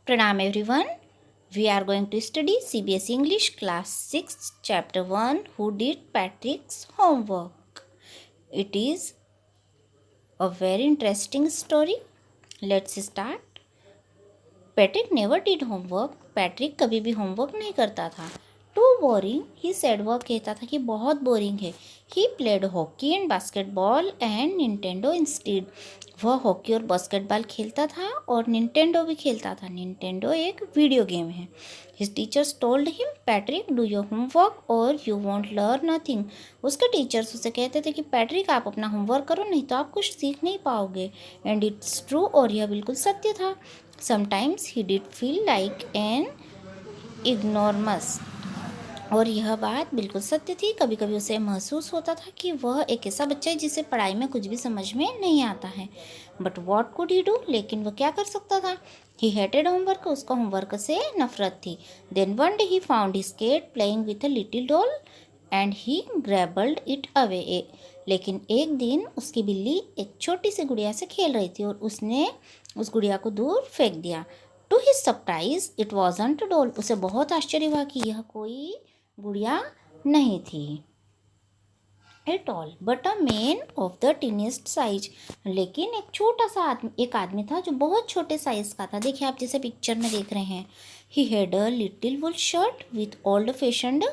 Pranam everyone. We are going to study CBSE English class 6 chapter 1 Who Did Patrick's Homework. It is a very interesting story. Let's start. Patrick never did homework. Patrick कभी भी homework नहीं करता था. Too boring he said. वह कहता था कि बहुत बोरिंग है. He played hockey and basketball and Nintendo instead. वह हॉकी और बास्केटबॉल खेलता था और निंटेंडो भी खेलता था. निंटेंडो एक वीडियो गेम है. His teachers told him, Patrick do your homework or you won't learn nothing. उसके टीचर्स उसे कहते थे कि पैट्रिक आप अपना होमवर्क करो, नहीं तो आप कुछ सीख नहीं पाओगे. And it's true. और यह बिल्कुल सत्य था. Sometimes he did feel like an ignoramus. और यह बात बिल्कुल सत्य थी. कभी कभी उसे महसूस होता था कि वह एक ऐसा बच्चा है जिसे पढ़ाई में कुछ भी समझ में नहीं आता है. But what could he do. लेकिन वह क्या कर सकता था. He hated homework. उसका होमवर्क से नफरत थी. Then one day he found his cat playing with a little doll and he grabbed it away. लेकिन एक दिन उसकी बिल्ली एक छोटी सी गुड़िया से खेल रही थी और उसने उस गुड़िया को दूर फेंक दिया. To his surprise it wasn't doll. उसे बहुत आश्चर्य हुआ कि यह कोई गुड़िया नहीं थी at all but a man of the tiniest size. लेकिन एक छोटा सा आदमी था जो बहुत छोटे साइज का था. देखिए आप जैसे पिक्चर में देख रहे हैं. He had a little wool shirt with old fashioned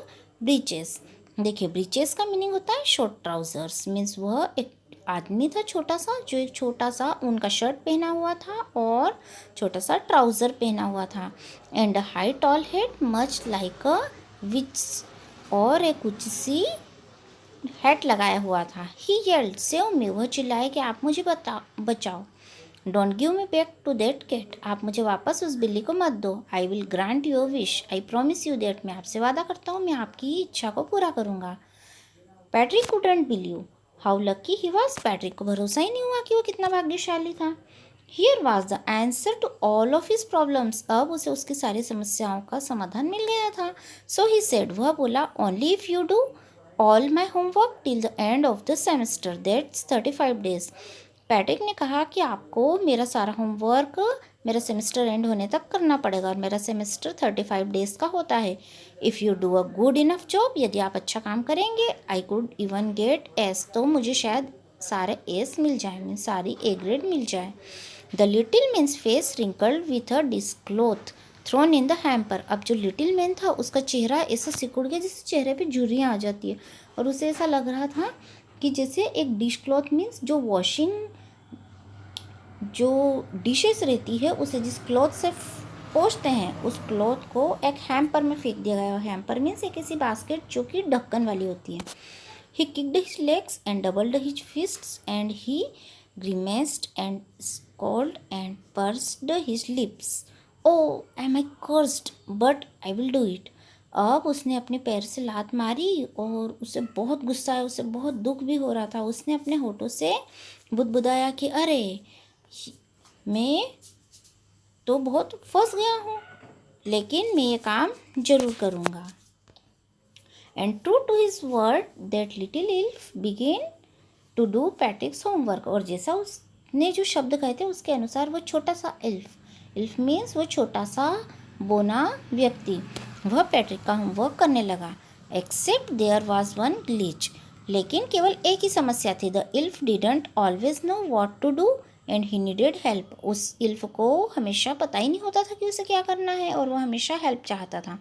breeches. देखिए ब्रीचेस का मीनिंग होता है शॉर्ट ट्राउजर्स. मीन्स वह एक आदमी था छोटा सा जो एक छोटा सा उनका शर्ट पहना हुआ था और छोटा सा ट्राउज़र पहना हुआ था. And high tall head much like a witch. और एक ऊंची सी हैट लगाया हुआ था. He yelled save me. वह चिल्लाए कि आप मुझे बचाओ. Don't give me back to that cat. आप मुझे वापस उस बिल्ली को मत दो. I will grant your wish. I promise you that. मैं आपसे वादा करता हूँ मैं आपकी इच्छा को पूरा करूँगा. Patrick couldn't believe how lucky he was. Patrick को भरोसा ही नहीं हुआ कि वो कितना भाग्यशाली था. Here was the answer to all of his problems. अब उसे उसकी सारी समस्याओं का समाधान मिल गया था. सो ही सेड. वह बोला, only if you do all my homework till the end of the semester that's 35 days. Patrick ने कहा कि आपको मेरा सारा होमवर्क मेरा सेमेस्टर एंड होने तक करना पड़ेगा और मेरा सेमेस्टर 35 days का होता है. If you do a good enough job. यदि आप अच्छा काम करेंगे. I could even get S. तो मुझे शायद सारे एस मिल जाए. मीन्स सारी ए ग्रेड मिल जाए. The little man's face wrinkled with a dishcloth thrown in the hamper. अब जो लिटिल मैन था उसका चेहरा ऐसा सिकुड़ गया जैसे चेहरे पे झुर्रियाँ आ जाती है और उसे ऐसा लग रहा था कि जैसे एक डिश क्लॉथ मीन्स जो वॉशिंग जो डिशेस रहती है उसे जिस क्लॉथ से पोंछते हैं उस क्लॉथ को एक हैम्पर में फेंक दिया गया. हैम्पर मीन्स एक ऐसी बास्केट जो कि ढक्कन वाली होती है. He kicked his legs and doubled his fists and he grimaced and scolded and pursed his lips. Oh, am I cursed? But I will do it. अब उसने अपने पैर से लात मारी और उसे बहुत गुस्सा है. उसे बहुत दुख भी हो रहा था. उसने अपने होठों से बुदबुदाया कि अरे मैं तो बहुत फंस गया हूँ लेकिन मैं ये काम जरूर करूँगा. And true to his word that little elf began to do Patrick's homework. और जैसा उसने जो शब्द कहे थे उसके अनुसार वो छोटा सा इल्फ मीन्स वो छोटा सा बोना व्यक्ति वह पैट्रिक का होमवर्क करने लगा. Except there was one glitch. लेकिन केवल एक ही समस्या थी. The elf didn't always know what to do and he needed help. उस इल्फ को हमेशा पता ही नहीं होता था कि उसे क्या करना है और वह हमेशा हेल्प चाहता था.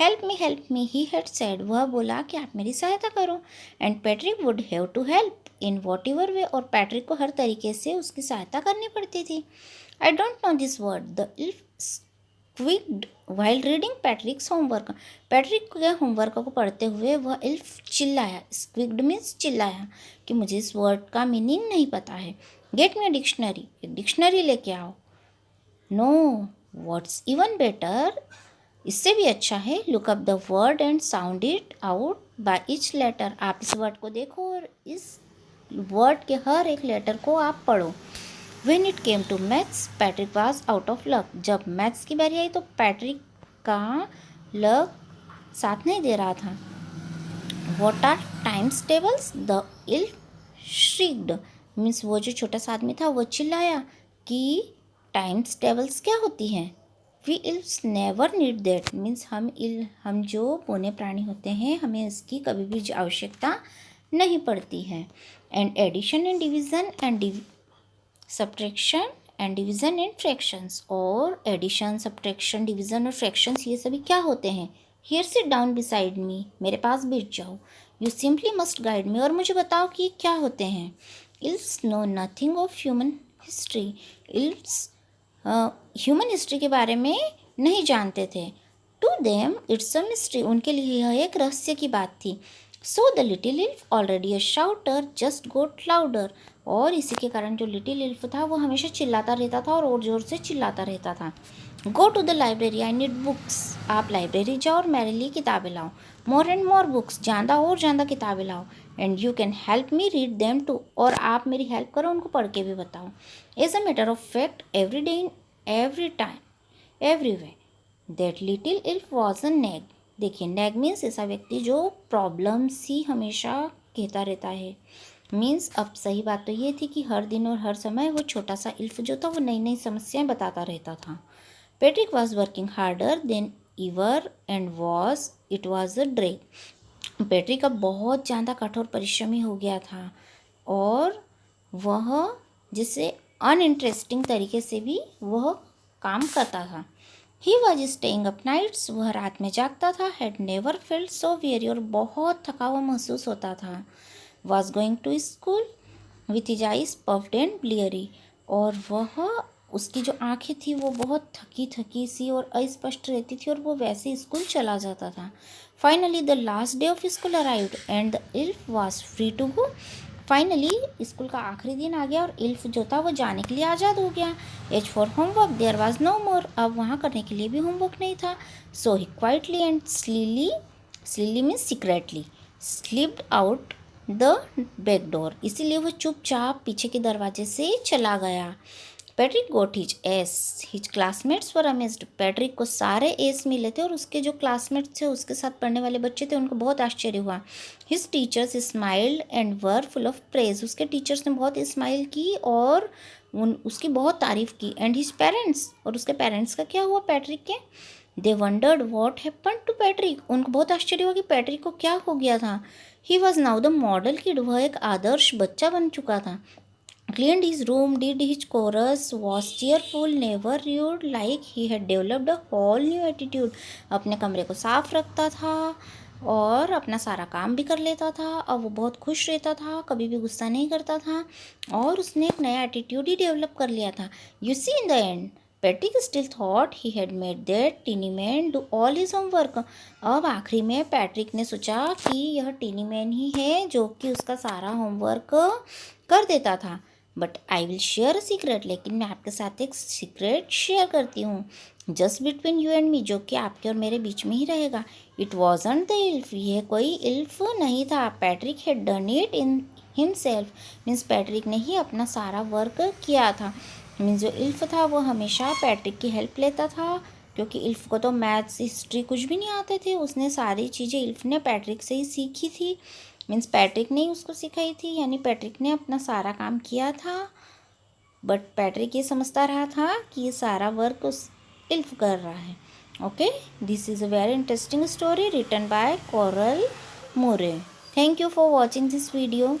Help me he had said. वह बोला कि आप मेरी सहायता करो. And Patrick would have to help in whatever way. और पैट्रिक को हर तरीके से उसकी सहायता करनी पड़ती थी. I don't know this word. The elf squeaked while reading Patrick's homework. Patrick के होमवर्क को पढ़ते हुए वह इल्फ चिल्लाया. स्क्विक्ड मीन्स चिल्लाया कि मुझे इस वर्ड का मीनिंग नहीं पता है. Get me dictionary. एक डिक्शनरी लेके आओ. No what's even better. इससे भी अच्छा है. Look up the word and sound it out by each letter. आप इस वर्ड को देखो और इस वर्ड के हर एक लेटर को आप पढ़ो. When it came to maths, Patrick was out of luck. जब मैथ्स की बारी आई तो पैट्रिक का लक साथ नहीं दे रहा था. What are times tables? The elf shrieked. Means वो जो छोटा सा आदमी था वो चिल्लाया कि टाइम्स टेबल्स क्या होती हैं. We elves never need that means हम जो बौने प्राणी होते हैं हमें इसकी कभी भी आवश्यकता नहीं पड़ती है। And addition and division and subtraction and division and fractions, और एडिशन सब्ट्रैक्शन डिवीज़न और फ्रैक्शंस ये सभी क्या होते हैं। Here sit down beside me, मेरे पास बैठ जाओ। You simply must guide me, और मुझे बताओ कि क्या होते हैं। Elves know nothing of human history, elves human history के बारे में नहीं जानते थे। To them it's a mystery, उनके लिए यह एक रहस्य की बात थी। So the little elf already a shouter just got louder, और इसी के कारण जो लिटिल इल्फ था वो हमेशा चिल्लाता रहता था और ज़ोर से चिल्लाता रहता था। Go to the library, I need books, आप लाइब्रेरी जाओ और मेरे लिए किताबें लाओ। मोर एंड मोर बुक्स, ज़्यादा और ज़्यादा किताबें लाओ। And you can help me read them too, और आप मेरी हेल्प करो उनको पढ़ के भी बताओ। As a matter of fact every day in every time every way that little elf was a nag. देखिए नैग मीन्स ऐसा व्यक्ति जो प्रॉब्लम्स ही हमेशा कहता रहता है। मीन्स अब सही बात तो ये थी कि हर दिन और हर समय वो छोटा सा इल्फ जो था वो नई नई समस्याएं बताता रहता था। Patrick was working harder than ईवर and it was a drag. Patrick अब बहुत ज़्यादा कठोर परिश्रमी हो गया था और वह जिससे अनइंटरेस्टिंग तरीके से भी वह काम करता था। He was staying up nights, वह रात में जागता था। Had never felt so weary, और बहुत थका हुआ महसूस होता था। Was going to school with his eyes puffed and bleary, और वह उसकी जो आंखें थी वो बहुत थकी थकी सी और अस्पष्ट रहती थी और वो वैसे ही स्कूल चला जाता था। Finally the last day of school arrived and the elf was free to go. Finally school का आखिरी दिन आ गया और इल्फ जो था वो जाने के लिए आज़ाद हो गया। As for homework there was no more, अब वहाँ करने के लिए भी होमवर्क नहीं था। So he quietly and slyly means secretly slipped out the back door, इसीलिए वो चुपचाप पीछे के दरवाजे से चला गया। Patrick got his A's, his classmates were amazed, Patrick को सारे एस मिले थे और उसके जो क्लासमेट्स थे उसके साथ पढ़ने वाले बच्चे थे उनको बहुत आश्चर्य हुआ। His teachers smiled and were full of praise, उसके टीचर्स ने बहुत स्माइल की और उसकी बहुत तारीफ़ की। एंड हिज पेरेंट्स, और उसके पेरेंट्स का क्या हुआ पैट्रिक के। They wondered what happen to Patrick, उनको बहुत आश्चर्य हुआ कि पैट्रिक को क्या हो गया था। He was now the model kid, वह एक आदर्श बच्चा बन चुका था। Cleaned his room, did his chorus, was cheerful, never rude, like he had developed a whole new attitude. अपने कमरे को साफ रखता था और अपना सारा काम भी कर लेता था और वो बहुत खुश रहता था, कभी भी गुस्सा नहीं करता था और उसने एक नया एटीट्यूड ही डेवलप कर लिया था। You see in the end, Patrick still thought he had made that tiny man do all his homework. अब आखिरी में पैट्रिक ने सोचा कि यह टीनी मैन ही है जो कि उसका सारा होमवर्क कर देता था। But I will share a secret, लेकिन मैं आपके साथ एक सीक्रेट शेयर करती हूँ just between you and me, जो कि आपके और मेरे बीच में ही रहेगा। इट वॉजंट द इल्फ, यह कोई इल्फ नहीं था। Patrick had done it in himself, means Patrick ने ही अपना सारा वर्क किया था। मीन्स जो इल्फ था वो हमेशा पैट्रिक की हेल्प लेता था क्योंकि इल्फ को तो मैथ्स हिस्ट्री कुछ भी नहीं आते थे। उसने सारी चीज़ें इल्फ ने पैट्रिक से ही सीखी थी, मीन्स पैट्रिक ने ही उसको सिखाई थी, यानी पैट्रिक ने अपना सारा काम किया था। बट पैट्रिक ये समझता रहा था कि ये सारा वर्क उस इल्फ कर रहा है। Okay, this is a very interesting story written by Coral Moore. Thank you for watching this video.